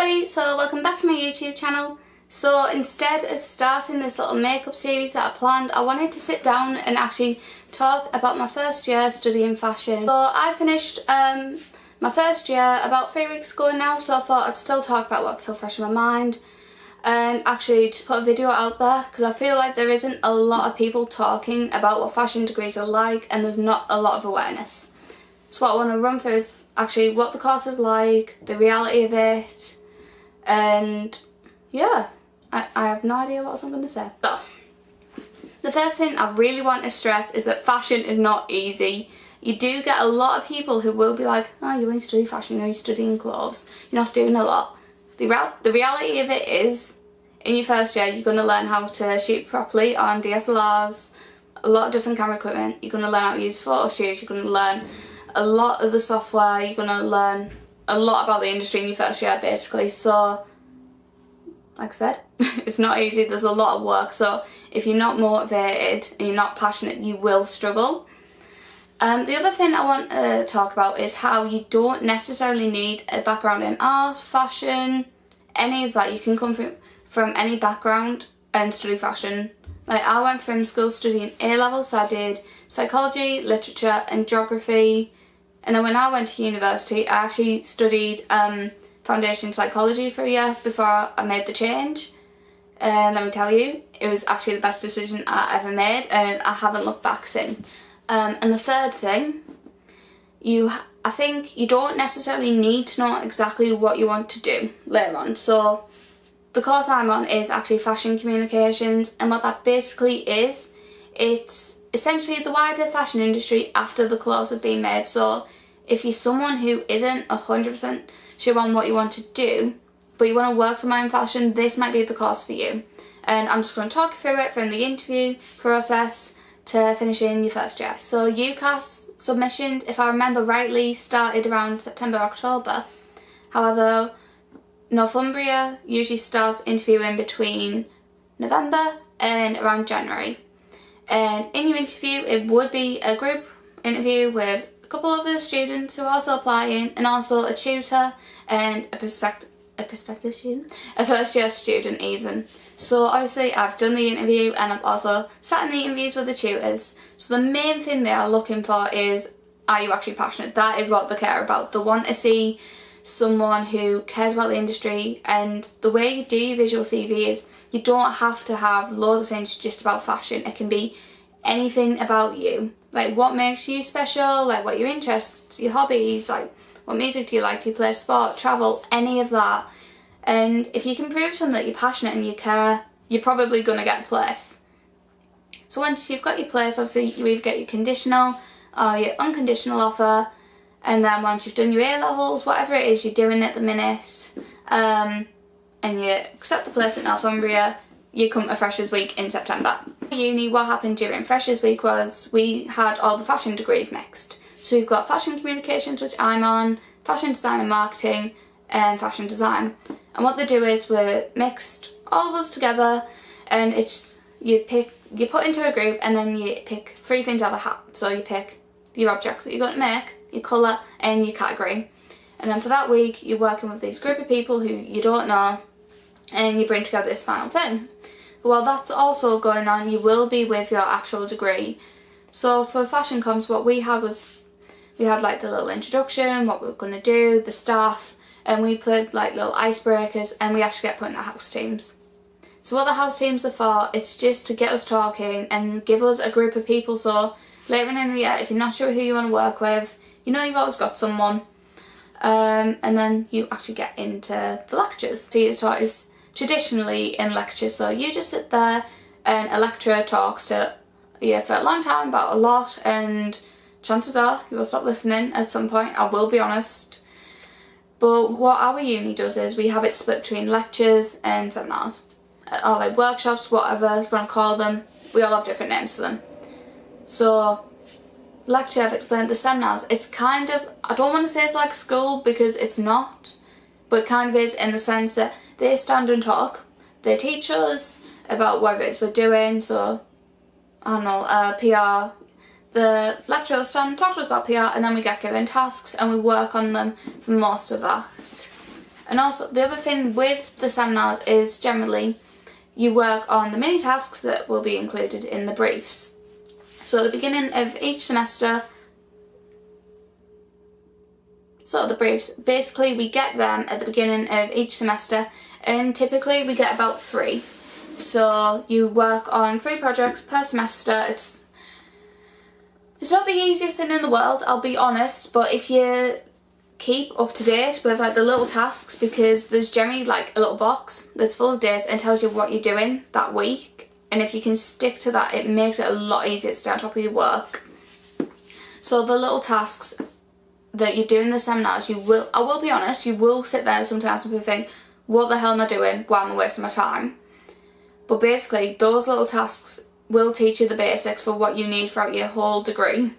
everybody, so welcome back to my YouTube channel. So instead of starting this little makeup series that I planned, I wanted to sit down and actually talk about my first year studying fashion. So I finished my first year about 3 weeks ago now, so I thought I'd still talk about what's still fresh in my mind and actually just put a video out there because I feel like there isn't a lot of people talking about what fashion degrees are like and there's not a lot of awareness. So what I want to run through is actually what the course is like, the reality of it, and yeah, I have no idea what else I'm going to say. So, the first thing I really want to stress is that fashion is not easy. You do get a lot of people who will be like, oh, you only study fashion, you're studying clothes, you're not doing a lot. The reality of it is, in your first year, you're going to learn how to shoot properly on DSLRs, a lot of different camera equipment, you're going to learn how to use photo shoots, you're going to learn a lot of the software, you're going to learn a lot about the industry in your first year basically. So like I said, it's not easy, there's a lot of work, so if you're not motivated and you're not passionate, you will struggle. The other thing I want to talk about is how you don't necessarily need a background in art, fashion, any of that. You can come from any background and study fashion. Like I went from school studying A-level, so I did psychology, literature and geography. And then when I went to university, I actually studied foundation psychology for a year before I made the change. And let me tell you, it was actually the best decision I ever made and I haven't looked back since. And the third thing, I think you don't necessarily need to know exactly what you want to do later on. So the course I'm on is actually fashion communications, and what that basically is, it's essentially the wider fashion industry after the clothes have been made. So if you're someone who isn't 100% sure on what you want to do, but you want to work somewhere in fashion, this might be the course for you. And I'm just going to talk you through it from the interview process to finishing your first year. So UCAS submissions, if I remember rightly, started around September, October. However, Northumbria usually starts interviewing between November and around January. And in your interview, it would be a group interview with a couple of the students who are also applying, and also a tutor and a prospective student, a first year student even. So obviously I've done the interview and I've also sat in the interviews with the tutors. So the main thing they are looking for is, are you actually passionate? That is what they care about. They want to see someone who cares about the industry, and the way you do your visual CV is you don't have to have loads of things just about fashion. It can be anything about you, like what makes you special, like what your interests, your hobbies, like what music do you like, do you play sport, travel, any of that. And if you can prove to them that you're passionate and you care, you're probably going to get a place. So once you've got your place, obviously you either get your conditional or your unconditional offer, and then once you've done your A-levels, whatever it is you're doing at the minute, and you accept the place at Northumbria, you come to Freshers Week in September. At uni, what happened during Freshers Week was we had all the fashion degrees mixed. So we've got fashion communications, which I'm on, fashion design and marketing, and fashion design. And what they do is we're mixed all of us together, and it's you put into a group and then you pick 3 things out of a hat. So you pick your object that you're going to make, your colour and your category. And then for that week you're working with these group of people who you don't know, and you bring together this final thing. While that's also going on, you will be with your actual degree. So for fashion comms, what we had was, we had like the little introduction, what we were going to do, the staff, and we played like little icebreakers, and we actually get put into house teams. So what the house teams are for, it's just to get us talking and give us a group of people. So later in the year, if you're not sure who you want to work with, you know you've always got someone. And then you actually get into the lectures. So it's taught is traditionally in lectures, so you just sit there and a lecturer talks to you for a long time about a lot, and chances are you will stop listening at some point, I will be honest. But what our uni does is we have it split between lectures and seminars, or like workshops, whatever you want to call them. We all have different names for them. So lecture, I've explained, the seminars, it's kind of, I don't want to say it's like school because it's not, but it kind of is in the sense that they stand and talk, they teach us about whatever it is we're doing. So I don't know, PR, the lecturer will stand and talk to us about PR, and then we get given tasks and we work on them for most of that. And also the other thing with the seminars is generally you work on the mini tasks that will be included in the briefs. So at the beginning of each semester, so the briefs, basically we get them at the beginning of each semester, and typically we get about 3. So you work on 3 projects per semester. It's not the easiest thing in the world, I'll be honest, but if you keep up to date with like the little tasks, because there's generally like a little box that's full of dates and tells you what you're doing that week, and if you can stick to that, it makes it a lot easier to stay on top of your work. So the little tasks that you do in the seminars, I will be honest, you will sit there sometimes and think, what the hell am I doing? Why am I wasting my time? But basically those little tasks will teach you the basics for what you need throughout your whole degree.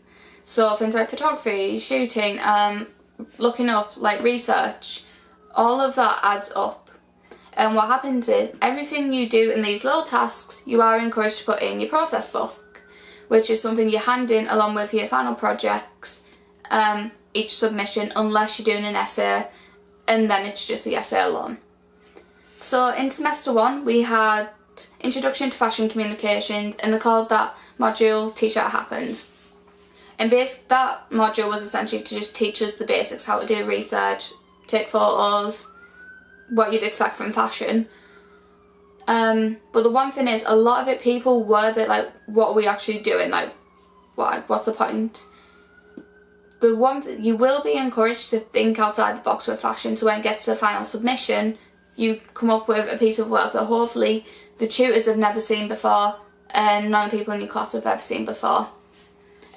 So things like photography, shooting, looking up like research, all of that adds up. And what happens is everything you do in these little tasks you are encouraged to put in your process book, which is something you hand in along with your final projects, each submission, unless you're doing an essay, and then it's just the essay alone. So in semester 1 we had Introduction to Fashion Communications, and they called that module T-shirt happens. And that module was essentially to just teach us the basics, how to do research, take photos, what you'd expect from fashion. But the one thing is, a lot of it people were a bit like, what are we actually doing? Like, what's the point? The one you will be encouraged to think outside the box with fashion, so when it gets to the final submission, you come up with a piece of work that hopefully the tutors have never seen before and none of the people in your class have ever seen before.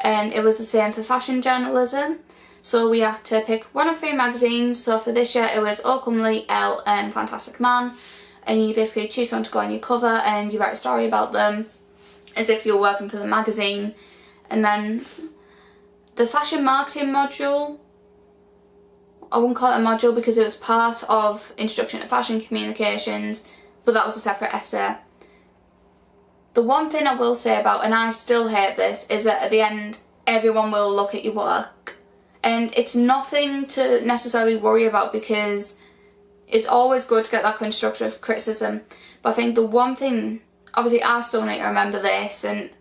And it was the same for fashion journalism. So we had to pick 1 of 3 magazines. So for this year it was Oh Comely, Elle and Fantastic Man. And you basically choose someone to go on your cover and you write a story about them as if you're working for the magazine. And then the fashion marketing module, I wouldn't call it a module because it was part of Introduction to Fashion Communications, but that was a separate essay. The one thing I will say about, and I still hate this, is that at the end everyone will look at your work. And it's nothing to necessarily worry about because it's always good to get that constructive criticism. But I think the one thing, obviously I still need to remember this, and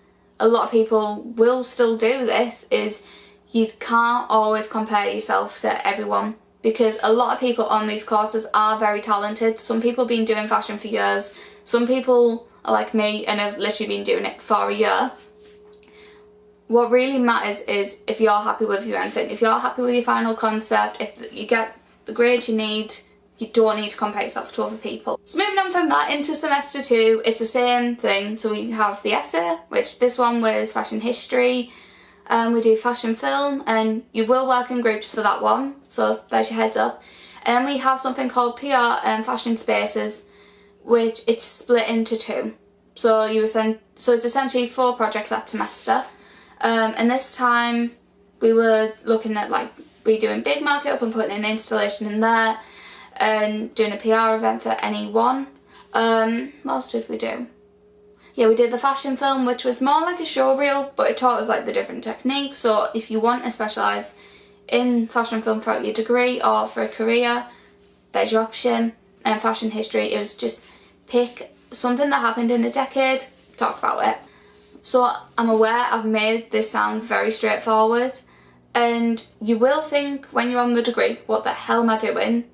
a lot of people will still do this, is you can't always compare yourself to everyone, because a lot of people on these courses are very talented. Some people have been doing fashion for years, some people are like me and have literally been doing it for a year. What really matters is if you're happy with your anything, if you're happy with your final concept, if you get the grades you need, you don't need to compare yourself to other people. So moving on from that into semester 2, it's the same thing. So we have the essay, which this one was fashion history. We do fashion film, and you will work in groups for that one, so there's your heads up. And then we have something called PR and fashion spaces, which it's split into 2. So it's essentially 4 projects that semester. And this time we were looking at like redoing big market up and putting an installation in there, and doing a PR event for anyone. What else did we do? Yeah, we did the fashion film, which was more like a show reel, but it taught us like the different techniques. So if you want to specialise in fashion film throughout your degree or for a career, there's your option. And fashion history, it was just pick something that happened in a decade, talk about it. So I'm aware I've made this sound very straightforward, and you will think when you're on the degree, what the hell am I doing?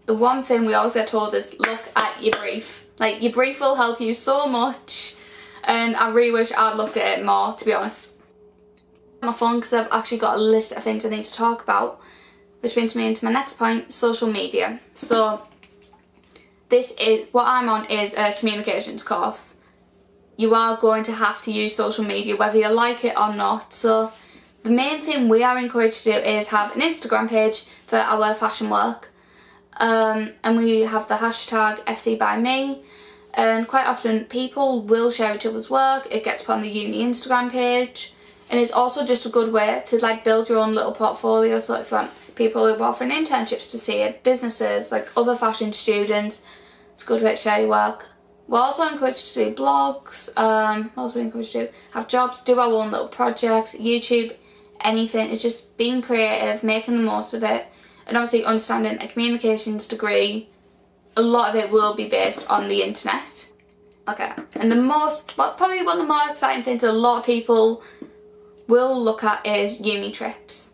The one thing we always get told is look at your brief. Like, your brief will help you so much, and I really wish I'd looked at it more, to be honest. My phone, because I've actually got a list of things I need to talk about, which brings me into my next point, social media. So what I'm on is a communications course. You are going to have to use social media whether you like it or not. So the main thing we are encouraged to do is have an Instagram page for our fashion work. And we have the hashtag FCByMe, and quite often people will share each other's work. It gets put on the uni Instagram page, and it's also just a good way to like build your own little portfolio. So like for people who are offering internships to see it, businesses, like other fashion students, it's a good way to share your work. We're also encouraged to do blogs, what else are we encouraged to do? Have jobs, do our own little projects, YouTube, anything. It's just being creative, making the most of it. and obviously understanding a communications degree, a lot of it will be based on the internet. Okay, and probably one of the more exciting things a lot of people will look at is uni trips.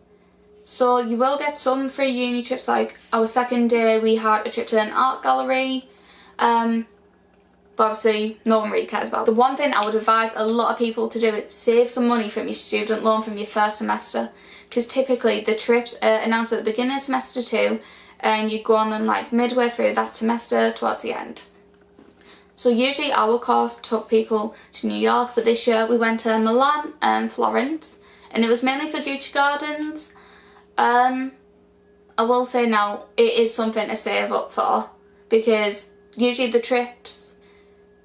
So you will get some free uni trips, like our second day we had a trip to an art gallery, but obviously no one really cares about. The one thing I would advise a lot of people to do is save some money from your student loan from your first semester, because typically the trips are announced at the beginning of semester 2 and you go on them like midway through that semester towards the end. So usually our course took people to New York, but this year we went to Milan and Florence, and it was mainly for Gucci Gardens. I will say now, it is something to save up for, because usually the trips,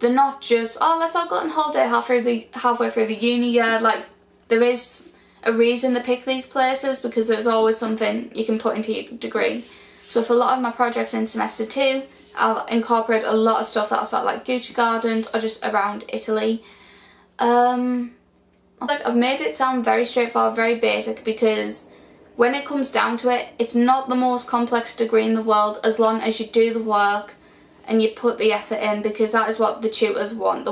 they're not just, oh, let's all go on holiday halfway through the uni year. Like, there is a reason to pick these places, because there's always something you can put into your degree. So for a lot of my projects in semester 2, I'll incorporate a lot of stuff that's sort of like Gucci Gardens or just around Italy. Like, I've made it sound very straightforward, very basic, because when it comes down to it, it's not the most complex degree in the world as long as you do the work and you put the effort in, because that is what the tutors want.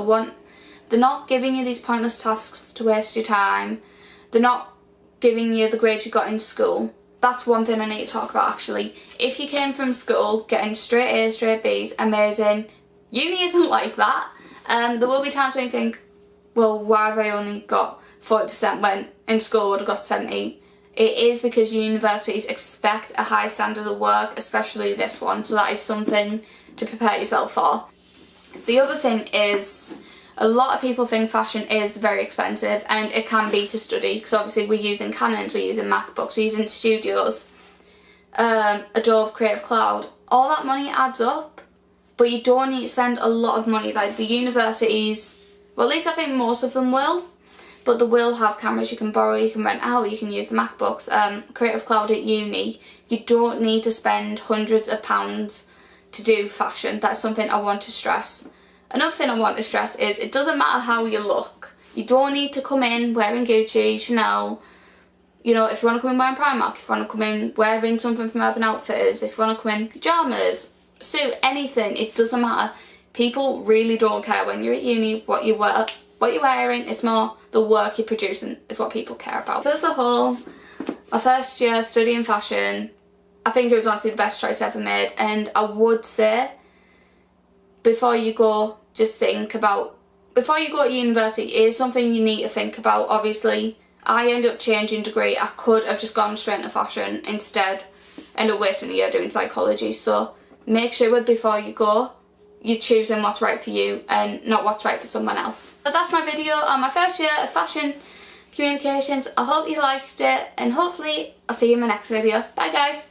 They're not giving you these pointless tasks to waste your time. They're not giving you the grades you got in school. That's one thing I need to talk about actually. If you came from school getting straight A's, straight B's, amazing. Uni isn't like that. There will be times when you think, well, why have I only got 40% when in school I would have got 70? It is because universities expect a high standard of work, especially this one, so that is something to prepare yourself for. The other thing is, a lot of people think fashion is very expensive, and it can be to study, because obviously we're using Canons, we're using MacBooks, we're using Studios, Adobe Creative Cloud. All that money adds up, but you don't need to spend a lot of money. Like the universities, well, at least I think most of them will, but they will have cameras you can borrow, you can rent out, you can use the MacBooks. Creative Cloud at uni, you don't need to spend hundreds of pounds to do fashion. That's something I want to stress. Another thing I want to stress is it doesn't matter how you look. You don't need to come in wearing Gucci, Chanel. You know, if you want to come in wearing Primark, if you want to come in wearing something from Urban Outfitters, if you want to come in pyjamas, suit, anything, it doesn't matter. People really don't care when you're at uni what you wear, what you're wearing. It's more the work you're producing is what people care about. So as a whole, my first year studying fashion, I think it was honestly the best choice I ever made, and I would say before you go, just think about, before you go to university, it is something you need to think about. Obviously, I ended up changing degree. I could have just gone straight into fashion, instead ended up wasting a year doing psychology. So make sure before you go, you're choosing what's right for you and not what's right for someone else. But that's my video on my first year of fashion communications. I hope you liked it, and hopefully I'll see you in my next video. Bye guys!